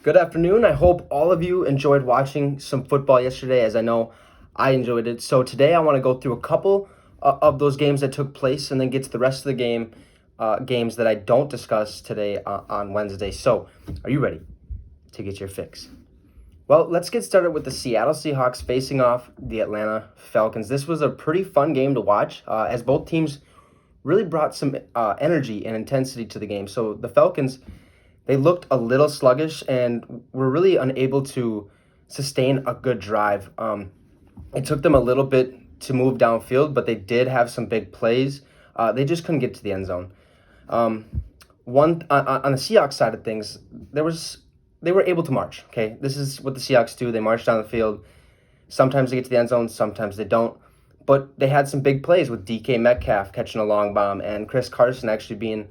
Good afternoon. I hope all of you enjoyed watching some football yesterday, as I know I enjoyed it. So today I want to go through a couple of those games that took place, and then get to the rest of the games that I don't discuss today on Wednesday. So, are you ready to get your fix? Well, let's get started with the Seattle Seahawks facing off the Atlanta Falcons. This was a pretty fun game to watch, as both teams really brought some energy and intensity to the game. So the Falcons, they looked a little sluggish and were really unable to sustain a good drive. It took them a little bit to move downfield, but they did have some big plays. They just couldn't get to the end zone. One on the Seahawks side of things, they were able to march. Okay, this is what the Seahawks do. They march down the field. Sometimes they get to the end zone, sometimes they don't. But they had some big plays with DK Metcalf catching a long bomb and Chris Carson actually being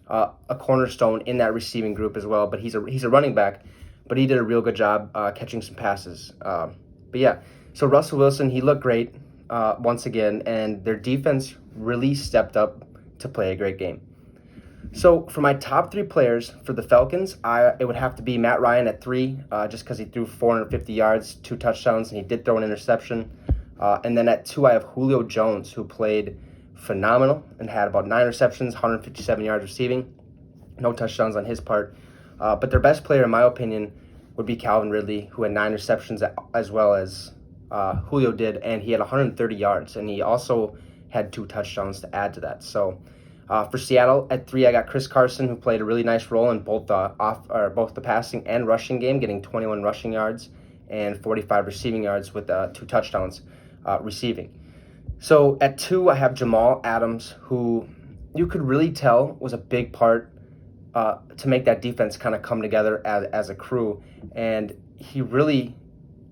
a cornerstone in that receiving group as well. But he's a running back, but he did a real good job catching some passes. But yeah, so Russell Wilson, he looked great once again, and their defense really stepped up to play a great game. So for my top three players for the Falcons, it would have to be Matt Ryan at 3, just because he threw 450 yards, 2 touchdowns, and he did throw an interception. And then at 2, I have Julio Jones, who played phenomenal and had about 9 receptions, 157 yards receiving, no touchdowns on his part. But their best player, in my opinion, would be Calvin Ridley, who had 9 receptions as well as Julio did, and he had 130 yards, and he also had 2 touchdowns to add to that. So for Seattle, at 3, I got Chris Carson, who played a really nice role in both the passing and rushing game, getting 21 rushing yards and 45 receiving yards with 2 touchdowns receiving. So at 2, I have Jamal Adams, who you could really tell was a big part to make that defense kind of come together as a crew, and he really,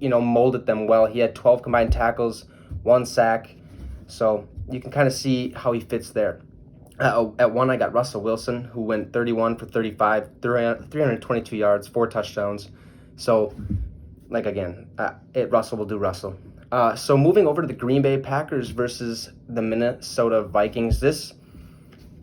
molded them well. He had 12 combined tackles, 1 sack, so you can kind of see how he fits there. At 1, I got Russell Wilson, who went 31 for 35, 322 yards, 4 touchdowns. So, Russell will do Russell. So moving over to the Green Bay Packers versus the Minnesota Vikings. This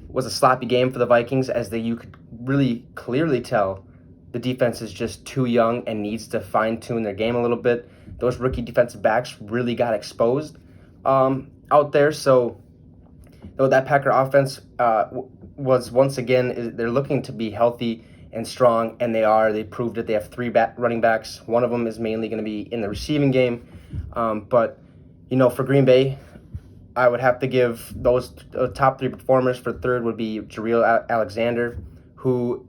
was a sloppy game for the Vikings, as you could really clearly tell the defense is just too young and needs to fine-tune their game a little bit. Those rookie defensive backs really got exposed out there. So though that Packer offense was once again, they're looking to be healthy and strong, and they are. They proved it. They have 3 running backs. One of them is mainly going to be in the receiving game. But for Green Bay, I would have to give those top 3 performers. For third would be Jarrell Alexander, who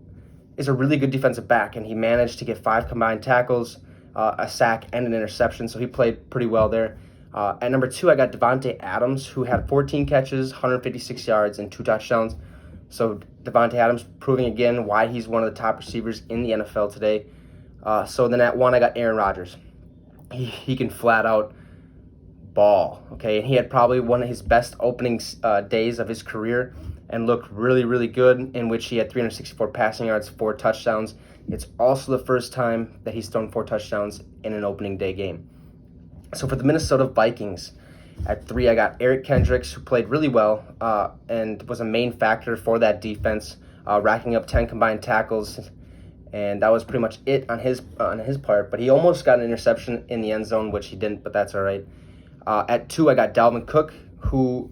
is a really good defensive back, and he managed to get 5 combined tackles, a sack, and an interception, so he played pretty well there. At number 2, I got Devontae Adams, who had 14 catches, 156 yards, and 2 touchdowns. So Devontae Adams proving again why he's one of the top receivers in the NFL today. So then at 1, I got Aaron Rodgers. He can flat out ball, okay? And he had probably one of his best opening days of his career and looked really, really good, in which he had 364 passing yards, 4 touchdowns. It's also the first time that he's thrown 4 touchdowns in an opening day game. So for the Minnesota Vikings, at 3, I got Eric Kendricks, who played really well and was a main factor for that defense, racking up 10 combined tackles, and that was pretty much it on his part. But he almost got an interception in the end zone, which he didn't, but that's all right. At 2, I got Dalvin Cook, who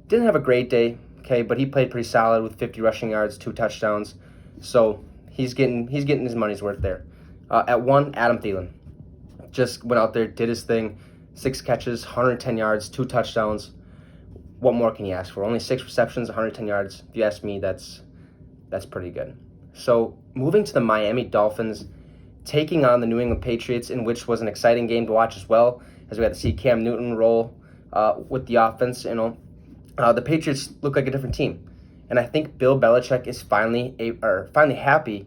didn't have a great day, okay, but he played pretty solid with 50 rushing yards, 2 touchdowns. So he's getting his money's worth there. At 1, Adam Thielen just went out there, did his thing. 6 catches, 110 yards, 2 touchdowns. What more can you ask for? Only 6 receptions, 110 yards. If you ask me, that's pretty good. So moving to the Miami Dolphins, taking on the New England Patriots, in which was an exciting game to watch as well, as we got to see Cam Newton roll with the offense. The Patriots look like a different team, and I think Bill Belichick is finally happy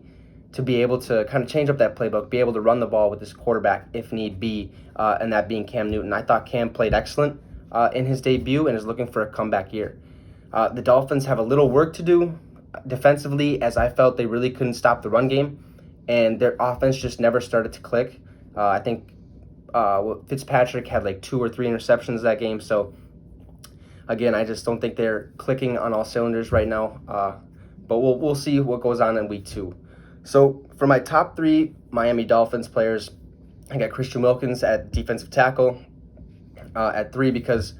to be able to kind of change up that playbook, be able to run the ball with his quarterback if need be, and that being Cam Newton. I thought Cam played excellent in his debut and is looking for a comeback year. The Dolphins have a little work to do defensively, as I felt they really couldn't stop the run game, and their offense just never started to click. I think Fitzpatrick had like 2 or 3 interceptions that game, so again, I just don't think they're clicking on all cylinders right now, but we'll see what goes on in week 2. So for my top 3 Miami Dolphins players, I got Christian Wilkins at defensive tackle at 3 because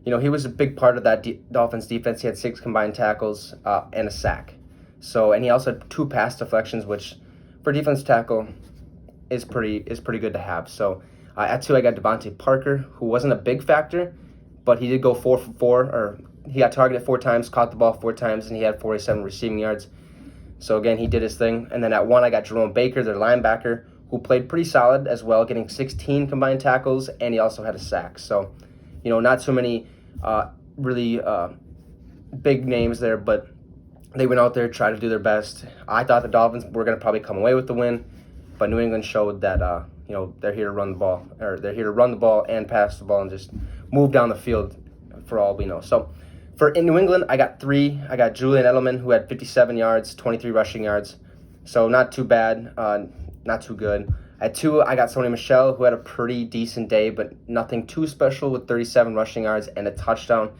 he was a big part of that Dolphins defense. He had 6 combined tackles and a sack. So, and he also had 2 pass deflections, which for defense tackle is pretty good to have. So, at 2 I got Devontae Parker, who wasn't a big factor, but he did go 4 for 4, or he got targeted 4 times, caught the ball 4 times, and he had 47 receiving yards. So again, he did his thing. And then at 1 I got Jerome Baker, their linebacker, who played pretty solid as well, getting 16 combined tackles, and he also had a sack. So, not too many really big names there, but they went out there, tried to do their best. I thought the Dolphins were going to probably come away with the win, but New England showed that they're here to run the ball, or they're here to run the ball and pass the ball and just move down the field for all we know. So in New England, I got 3. I got Julian Edelman, who had 57 yards, 23 rushing yards. So not too bad, not too good. At 2, I got Sony Michel, who had a pretty decent day, but nothing too special, with 37 rushing yards and a touchdown.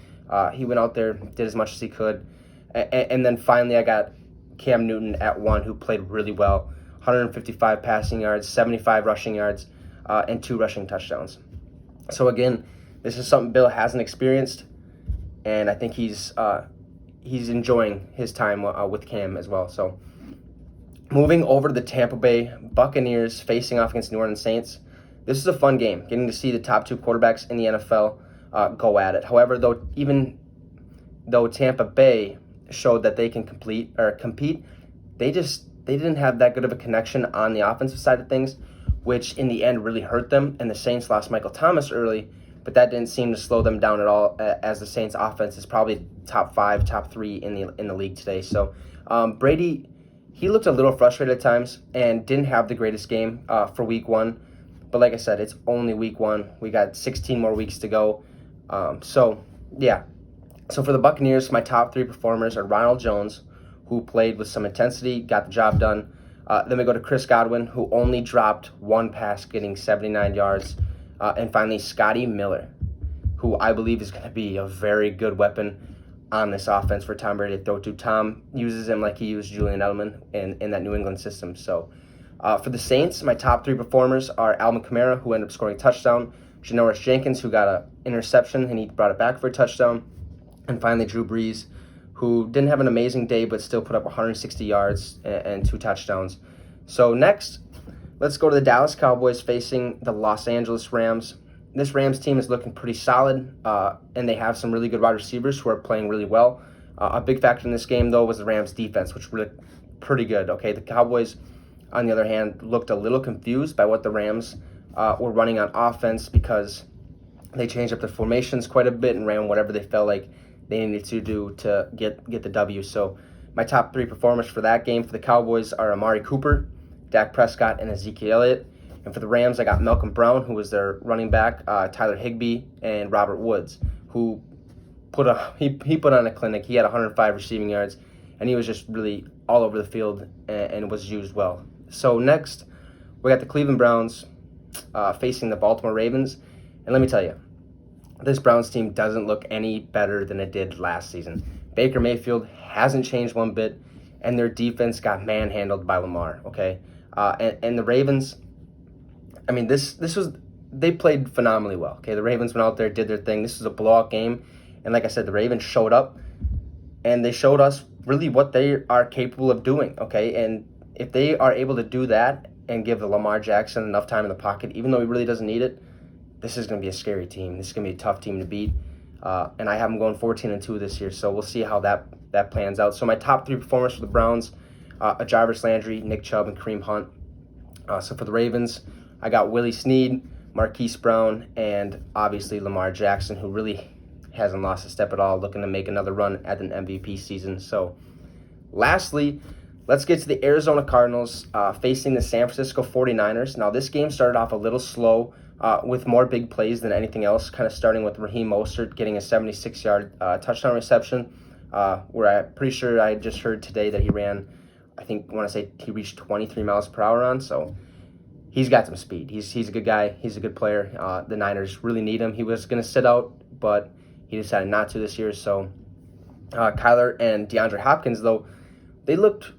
He went out there, did as much as he could. And then finally, I got Cam Newton at 1, who played really well. 155 passing yards, 75 rushing yards, and 2 rushing touchdowns. So again, this is something Bill hasn't experienced, and I think he's enjoying his time with Cam as well. So moving over to the Tampa Bay Buccaneers facing off against New Orleans Saints. This is a fun game, getting to see the top 2 quarterbacks in the NFL go at it. However, even though Tampa Bay showed that they can compete, they didn't have that good of a connection on the offensive side of things, which in the end really hurt them. And the Saints lost Michael Thomas early, but that didn't seem to slow them down at all, as the Saints offense is probably top 5, top 3 in the league today. So Brady, he looked a little frustrated at times and didn't have the greatest game for week 1. But like I said, it's only week 1. We got 16 more weeks to go. So for the Buccaneers, my top 3 performers are Ronald Jones, who played with some intensity, got the job done. Then we go to Chris Godwin, who only dropped 1 pass, getting 79 yards. And finally, Scotty Miller, who I believe is going to be a very good weapon on this offense for Tom Brady to throw to. Tom uses him like he used Julian Edelman in that New England system. So for the Saints, my top 3 performers are Alvin Kamara, who ended up scoring a touchdown, Janoris Jenkins, who got an interception, and he brought it back for a touchdown, and finally Drew Brees, who didn't have an amazing day but still put up 160 yards and 2 touchdowns. So next, let's go to the Dallas Cowboys facing the Los Angeles Rams. This Rams team is looking pretty solid, and they have some really good wide receivers who are playing really well. A big factor in this game, though, was the Rams' defense, which was pretty good. Okay, the Cowboys, on the other hand, looked a little confused by what the Rams were running on offense, because they changed up their formations quite a bit and ran whatever they felt like they needed to do to get the W. So my top 3 performers for that game for the Cowboys are Amari Cooper, Dak Prescott, and Ezekiel Elliott. And for the Rams, I got Malcolm Brown, who was their running back, Tyler Higbee, and Robert Woods, who put on a clinic. He had 105 receiving yards, and he was just really all over the field and was used well. So next, we got the Cleveland Browns facing the Baltimore Ravens. And let me tell you, this Browns team doesn't look any better than it did last season. Baker Mayfield hasn't changed one bit, and their defense got manhandled by Lamar, okay? And the Ravens, I mean, they played phenomenally well, okay? The Ravens went out there, did their thing. This was a blowout game, and like I said, the Ravens showed up, and they showed us really what they are capable of doing, okay? And if they are able to do that and give the Lamar Jackson enough time in the pocket, even though he really doesn't need it, this is going to be a scary team. This is going to be a tough team to beat, and I have them going 14-2 this year, so we'll see how that plans out. So my top 3 performers for the Browns, Jarvis Landry, Nick Chubb, and Kareem Hunt. So for the Ravens, I got Willie Snead, Marquise Brown, and obviously Lamar Jackson, who really hasn't lost a step at all, looking to make another run at an MVP season. So lastly, let's get to the Arizona Cardinals facing the San Francisco 49ers. Now, this game started off a little slow with more big plays than anything else, kind of starting with Raheem Mostert getting a 76-yard touchdown reception, where I'm pretty sure I just heard today that he ran, he reached 23 miles per hour on, so he's got some speed. He's a good guy. He's a good player. The Niners really need him. He was going to sit out, but he decided not to this year. So Kyler and DeAndre Hopkins, though, they looked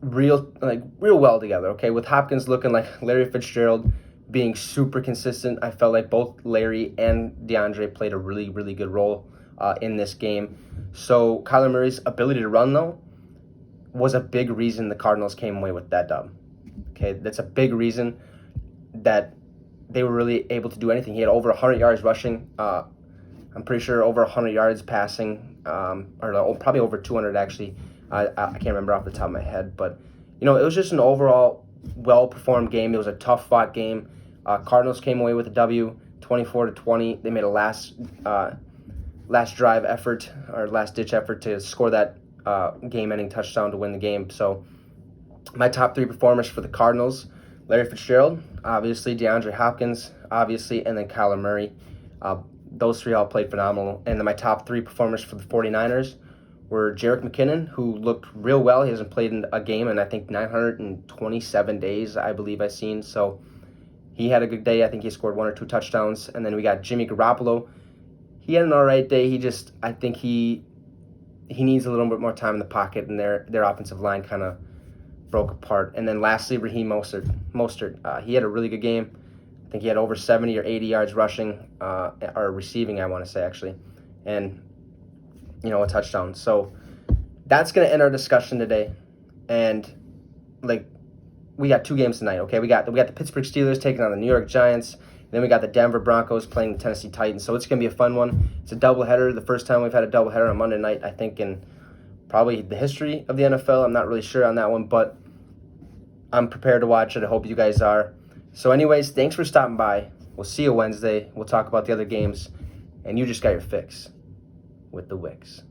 real well together, okay? With Hopkins looking like Larry Fitzgerald, being super consistent. I felt like both Larry and DeAndre played a really, really good role in this game. So Kyler Murray's ability to run, though, was a big reason the Cardinals came away with that dub. Okay, that's a big reason that they were really able to do anything. He had over 100 yards rushing. I'm pretty sure over 100 yards passing, or probably over 200 actually. I can't remember off the top of my head, but it was just an overall well-performed game. It was a tough-fought game. Cardinals came away with a W, 24-20. They made a last drive effort or last-ditch effort to score that game-ending touchdown to win the game. So my top 3 performers for the Cardinals: Larry Fitzgerald, obviously, DeAndre Hopkins, obviously, and then Kyler Murray. Those 3 all played phenomenal. And then my top 3 performers for the 49ers were Jerick McKinnon, who looked real well. He hasn't played in a game in, I think, 927 days, I believe I've seen. So he had a good day. I think he scored 1 or 2 touchdowns. And then we got Jimmy Garoppolo. He had an all right day. I think he needs a little bit more time in the pocket, and their offensive line kind of broke apart. And then lastly, Raheem Mostert. He had a really good game. I think he had over 70 or 80 yards rushing, or receiving, I want to say, actually. And, a touchdown. So that's going to end our discussion today. And, we got 2 games tonight, okay? We got the Pittsburgh Steelers taking on the New York Giants. Then we got the Denver Broncos playing the Tennessee Titans. So it's going to be a fun one. It's a doubleheader. The first time we've had a doubleheader on Monday night, I think, in probably the history of the NFL. I'm not really sure on that one, but I'm prepared to watch it. I hope you guys are. So anyways, thanks for stopping by. We'll see you Wednesday. We'll talk about the other games. And you just got your fix with the Wicks.